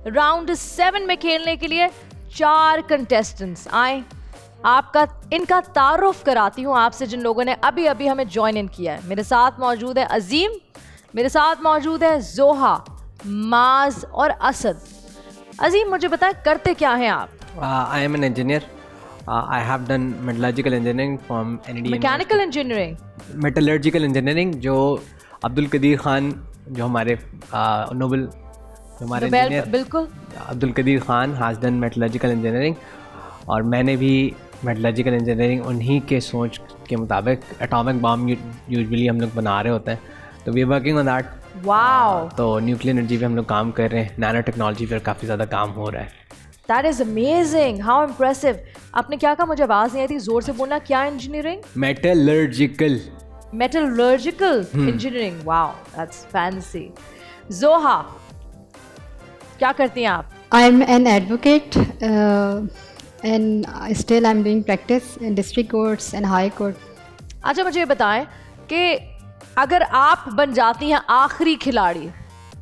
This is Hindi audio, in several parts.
राउंड 7 में खेलने के लिए 4 कंटेस्टेंट्स आए। इनका तारुफ कराती हूँ आपसे, जिन लोगों ने अभी अभी हमें ज्वाइन इन किया है। मेरे साथ मौजूद है अजीम, मेरे साथ मौजूद है जोहा, माज और असद। अजीम, मुझे बताएं करते क्या हैं आप? I am an engineer. I have done metallurgical engineering from NID। Mechanical engineering, metallurgical engineering, जो अब्दुल कदीर खान, जो हमारे नोबेल हमारे इंजीनियर, बिल्कुल Abdul Qadeer Khan has done metallurgical engineering, और मैंने भी मेटलर्जिकल इंजीनियरिंग उन्हीं के सोच के मुताबिक एटॉमिक बम यूजुअली हम लोग बना रहे होते हैं, तो we are working on that. Wow, तो न्यूक्लियर एनर्जी पे हम लोग काम कर रहे हैं, नैनो टेक्नोलॉजी पर काफ़ी ज़्यादा काम हो रहा है। That is amazing, how impressive. आपने क्या कहा? मुझे आवाज़ नहीं आई थी, जोर से बोलना। क्या engineering? Metallurgical engineering. Wow, that's fancy. जोहा, क्या करती हैं आप? I am an advocate and still I'm doing practice in district courts and high court. अच्छा, मुझे बताएं कि अगर आप बन जाती हैं आखिरी खिलाड़ी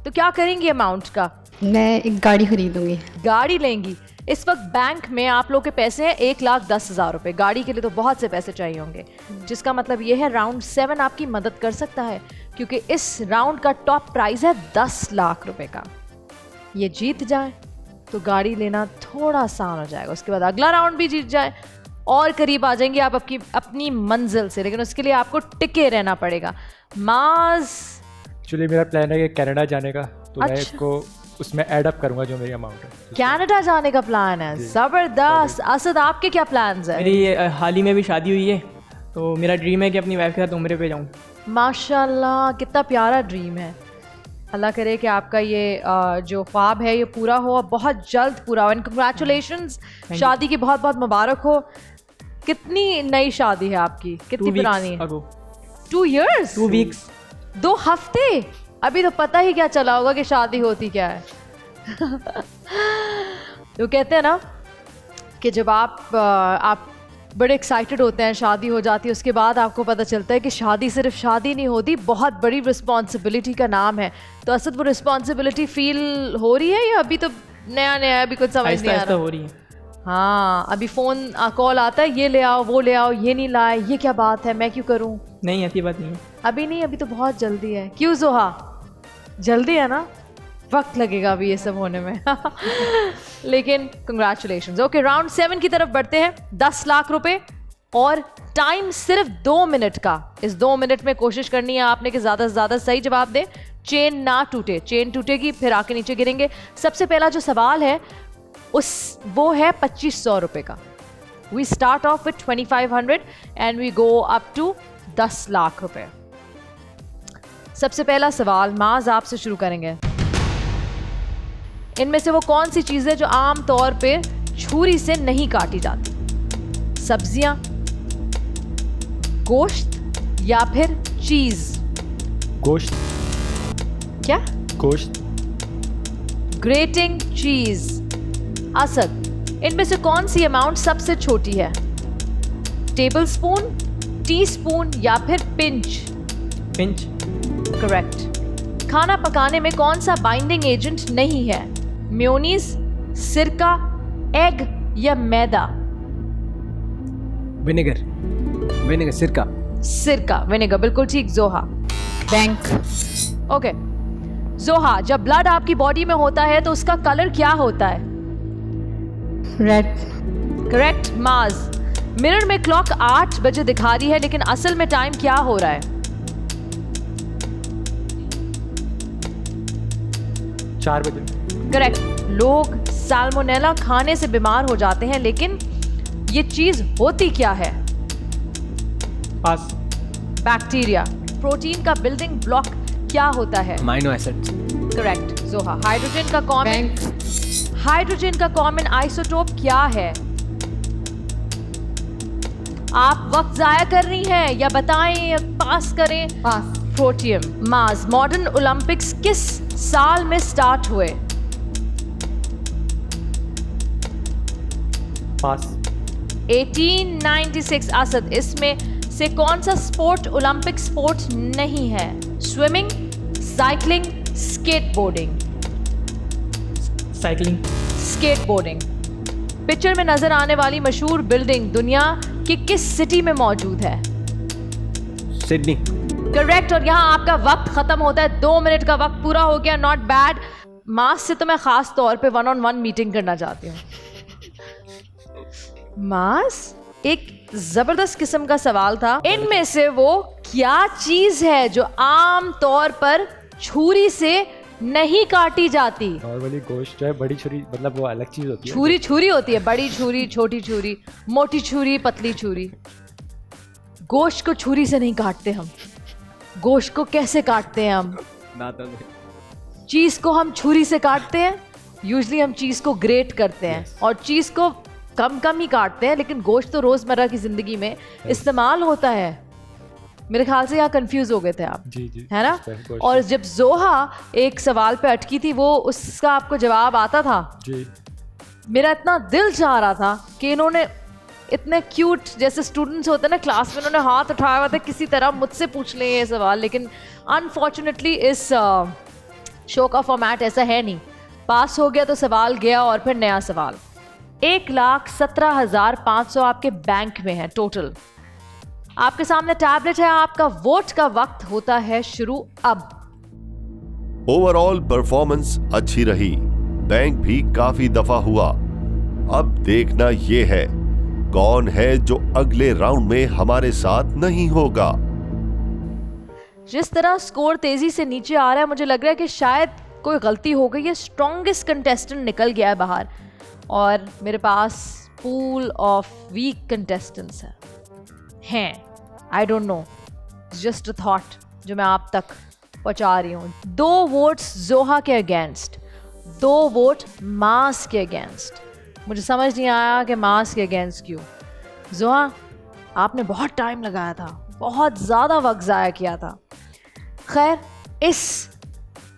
तो क्या करेंगी अमाउंट का? मैं एक गाड़ी खरीदूंगी। गाड़ी लेंगी? इस वक्त बैंक में आप लोग के पैसे हैं 1,10,000 रुपये। गाड़ी के लिए तो बहुत से पैसे चाहिए होंगे, जिसका मतलब ये है राउंड 7 आपकी मदद कर सकता है, क्योंकि इस राउंड का टॉप प्राइज है 10 लाख रुपए का। ये जीत जाए तो गाड़ी लेना थोड़ा आसान हो जाएगा, उसके बाद अगला राउंड भी जीत जाए और करीब आ जाएंगे आप अपनी मंजिल से, लेकिन उसके लिए आपको टिके रहना पड़ेगा। माज, एक्चुअली मेरा प्लान है कि कनाडा जाने का, तो अच्छा। मैं इसको उसमें ऐड अप करूंगा जो मेरी अमाउंट है। कनाडा जाने का प्लान है, ज़बरदस्त। असद, आपके क्या प्लान्स हैं? मेरी हाल ही में भी शादी हुई है, तो मेरा ड्रीम है कि अपनी वाइफ के साथ उम्रे पे जाऊँ। माशाल्लाह, कितना प्यारा ड्रीम है। अल्लाह करे कि आपका ये जो ख्वाब है ये पूरा हो, बहुत जल्द पूरा हो। एंड कंग्रेचुलेशंस, शादी की बहुत बहुत मुबारक हो। कितनी नई शादी है आपकी? कितनी पुरानी है? 2 years? 2 weeks। 2 हफ्ते? अभी तो पता ही क्या चला होगा कि शादी होती क्या है। तो कहते हैं ना कि जब आप बड़े एक्साइटेड होते हैं, शादी हो जाती है, उसके बाद आपको पता चलता है कि शादी सिर्फ शादी नहीं होती, बहुत बड़ी रिस्पॉन्सिबिलिटी का नाम है। तो असद, वो रिस्पॉन्सिबिलिटी फील हो रही है या अभी तो नया नया, अभी कुछ समझ नहीं आ रहा? हो रही है। हाँ, अभी फ़ोन कॉल आता है, ये ले आओ, वो ले आओ, ये नहीं लाए, ये क्या बात है, मैं क्यों करूँ? नहीं, ऐसी बात नहीं है। अभी नहीं, अभी तो बहुत जल्दी है। क्यों जोहा? जल्दी है ना, वक्त लगेगा अभी ये सब होने में। लेकिन कंग्रेचुलेशंस। ओके, राउंड 7 की तरफ बढ़ते हैं। 10 लाख रुपए और टाइम सिर्फ 2 मिनट का। इस 2 मिनट में कोशिश करनी है आपने कि ज़्यादा से ज़्यादा सही जवाब दें, चेन ना टूटे। चेन टूटेगी फिर आके नीचे गिरेंगे। सबसे पहला जो सवाल है वो है 2500 रुपये का। We start off with 2500 and we go up to 10 lakh रुपए। सबसे पहला सवाल माज आपसे शुरू करेंगे। इनमें से वो कौन सी चीज़ है जो आम तौर पे छुरी से नहीं काटी जाती? सब्जियां, गोश्त या फिर चीज? गोश्त। क्या? गोश्त। ग्रेटिंग चीज। असद, इनमें से कौन सी अमाउंट सबसे छोटी है? टेबल स्पून, टी स्पून या फिर पिंच? पिंच। करेक्ट। खाना पकाने में कौन सा बाइंडिंग एजेंट नहीं है? मेयोनीज, सिरका, एग या मैदा? विनेगर, सिरका। सिरका, विनेगर, बिल्कुल ठीक। जोहा? बैंक। ओके जोहा, जब ब्लड आपकी बॉडी में होता है तो उसका कलर क्या होता है? रेड। करेक्ट। माज, मिरर में क्लॉक 8 बजे दिखा रही है, लेकिन असल में टाइम क्या हो रहा है? 4 बजे। करेक्ट। लोग साल्मोनेला खाने से बीमार हो जाते हैं, लेकिन ये चीज होती क्या है? पास। बैक्टीरिया। प्रोटीन का बिल्डिंग ब्लॉक क्या होता है? Amino acids. करेक्ट। जोहा, हाइड्रोजन का कॉमन आइसोटोप क्या है? आप वक्त जाया कर रही हैं या बताएं या पास करें? पास। प्रोटियम। मास, मॉडर्न ओलंपिक्स किस साल में स्टार्ट हुए? पास। 1896। असद, इसमें से कौन सा स्पोर्ट ओलंपिक स्पोर्ट नहीं है? Swimming, cycling, skateboarding? Cycling. Skateboarding. Picture में नजर आने वाली मशहूर बिल्डिंग दुनिया की किस सिटी में मौजूद है? सिडनी। करेक्ट। और यहाँ आपका वक्त खत्म होता है, 2 मिनट का वक्त पूरा हो गया। Not bad. मास से तो मैं खास तौर पे 1-on-1 मीटिंग करना चाहती हूँ। मास, एक जबरदस्त किस्म का सवाल था। इनमें से वो क्या चीज है जो आम तौर पर छुरी से नहीं काटी जाती? नॉर्मली गोश्त जो है बड़ी छुरी, मतलब वो अलग चीज़ होती है। छुरी छुरी होती है, बड़ी छुरी, छोटी छुरी, मोटी छुरी, पतली छुरी। गोश्त को छुरी से नहीं काटते हम। गोश्त को कैसे काटते हैं हम? चीज को हम छुरी से काटते हैं। यूजली हम चीज को ग्रेट करते हैं और चीज को कम ही काटते हैं, लेकिन गोश्त तो रोजमर्रा की जिंदगी में इस्तेमाल होता है। मेरे ख्याल से यहाँ कंफ्यूज हो गए थे आप। जी है ना? और जब जोहा एक सवाल पे अटकी थी, वो उसका आपको जवाब आता था जी। मेरा इतना दिल चाह रहा था कि इन्होंने इतने क्यूट, जैसे स्टूडेंट्स होते हैं ना क्लास में, उन्होंने हाथ उठाया हुआ था किसी तरह मुझसे पूछ लें ये सवाल, लेकिन अनफॉर्चुनेटली इस शो का फॉर्मेट ऐसा है नहीं। पास हो गया तो सवाल गया और फिर नया सवाल। 1,17,500 आपके बैंक में है टोटल। आपके सामने टैबलेट है, आपका वोट का वक्त होता है शुरू अब। ओवरऑल परफॉर्मेंस अच्छी रही, बैंक भी काफी दफा हुआ। अब देखना ये है कौन है जो अगले राउंड में हमारे साथ नहीं होगा। जिस तरह स्कोर तेजी से नीचे आ रहा है, मुझे लग रहा है कि शायद कोई गलती हो गई है। स्ट्रॉन्गेस्ट कंटेस्टेंट निकल गया है बाहर और मेरे पास पूल ऑफ वीक कंटेस्टेंट्स हैं। I don't know, just a thought जो मैं आप तक पहुंचा रही हूँ। 2 वोट्स जोहा के अगेंस्ट, 2 वोट मास के अगेंस्ट। मुझे समझ नहीं आया कि मास के अगेंस्ट क्यों। जोहा, आपने बहुत टाइम लगाया था, बहुत ज़्यादा वक्त ज़ाया किया था। खैर, इस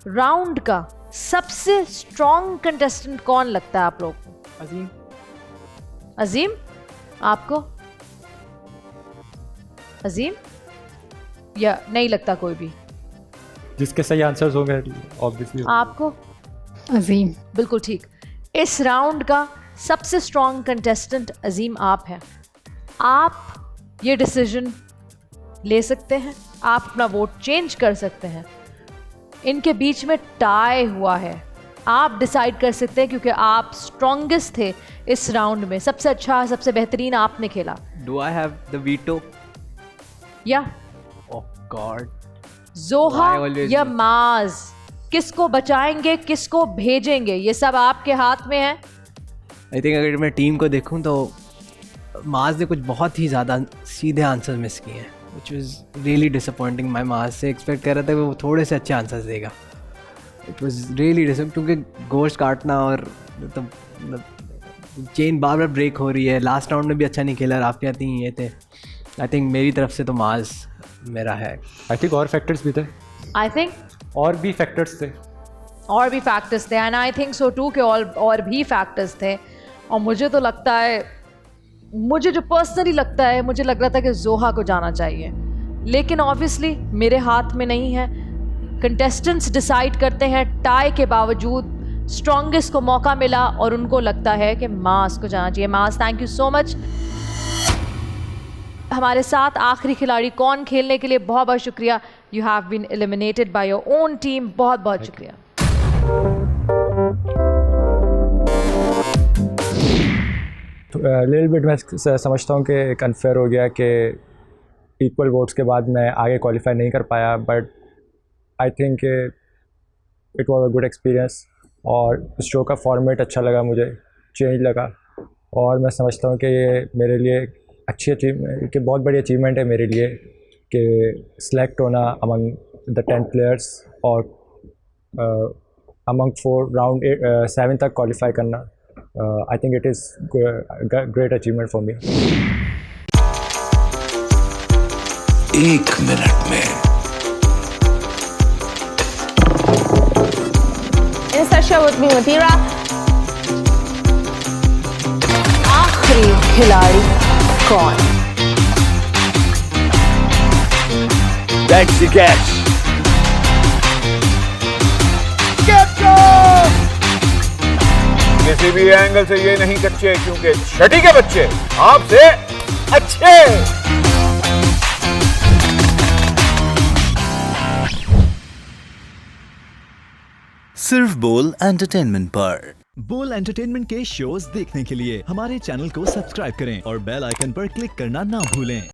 राउंड का सबसे स्ट्रॉन्ग कंटेस्टेंट कौन लगता है आप लोग को? अजीम। अजीम, आपको? अजीम, या नहीं लगता कोई भी? जिसके सही आंसर्स होंगे ऑब्वियसली। आपको? अजीम। बिल्कुल ठीक। इस राउंड का सबसे स्ट्रॉन्ग कंटेस्टेंट अजीम आप हैं। आप ये डिसीजन ले सकते हैं, आप अपना वोट चेंज कर सकते हैं। इनके बीच में टाई हुआ है, आप डिसाइड कर सकते हैं क्योंकि आप स्ट्रॉन्गेस्ट थे इस राउंड में। सबसे अच्छा, सबसे बेहतरीन आपने खेला। Do I have the veto? या ओह गॉड, जोहा I always या do. माज, किसको बचाएंगे, किसको भेजेंगे, ये सब आपके हाथ में है। आई थिंक अगर मैं टीम को देखूं तो माज ने कुछ बहुत ही ज़्यादा सीधे आंसर मिस किए हैं, विच वाज रियली डिसअपॉइंटिंग। मैं माज से एक्सपेक्ट कर रहा था कि वो थोड़े से अच्छे आंसर्स देगा। इट वाज रियली डिसअपॉइंटिंग क्योंकि गोश्त काटना और मतलब चेन बार बार ब्रेक हो रही है। लास्ट राउंड में भी अच्छा नहीं खेला, राफिया थी, ये थे। आई थिंक मेरी तरफ से तो माज मेरा है। आई थिंक और फैक्टर्स भी थे। आई थिंक और भी फैक्टर्स थे। और भी फैक्टर्स थे, and I think so too कि और भी फैक्टर्स थे। और मुझे तो लगता है, मुझे जो पर्सनली लगता है, मुझे लग रहा था कि जोहा को जाना चाहिए, लेकिन ऑब्वियसली मेरे हाथ में नहीं है। कंटेस्टेंट्स डिसाइड करते हैं। टाई के बावजूद स्ट्रॉन्गेस्ट को मौका मिला और उनको लगता है कि मास को जाना चाहिए। मास, थैंक यू सो मच। हमारे साथ आखिरी खिलाड़ी कौन खेलने के लिए बहुत बहुत शुक्रिया। You have been eliminated by your own team. बहुत बहुत शुक्रिया। लिटिल बिट मैं समझता हूँ कि एक अनफेयर हो गया कि इक्वल वोट्स के बाद मैं आगे क्वालिफाई नहीं कर पाया, but I think it was a good experience और इस शो का फॉर्मेट अच्छा लगा, मुझे चेंज लगा और मैं समझता हूँ कि ये मेरे लिए अच्छी अचीवमेंट, कि बहुत बड़ी अचीवमेंट है मेरे लिए कि सिलेक्ट होना अमंग द 10 प्लेयर्स और अमंग 4 राउंड 7 तक क्वालिफाई करना। I think it is a great achievement for me. 1 minute में Insert show with me, Mathira. आखिरी खिलाड़ी कौन? That's the catch. किसी भी एंगल से ये नहीं कच्चे, क्योंकि छठी के बच्चे आपसे अच्छे। सिर्फ बोल एंटरटेनमेंट पर। बोल एंटरटेनमेंट के शोज देखने के लिए हमारे चैनल को सब्सक्राइब करें और बेल आइकन पर क्लिक करना ना भूलें।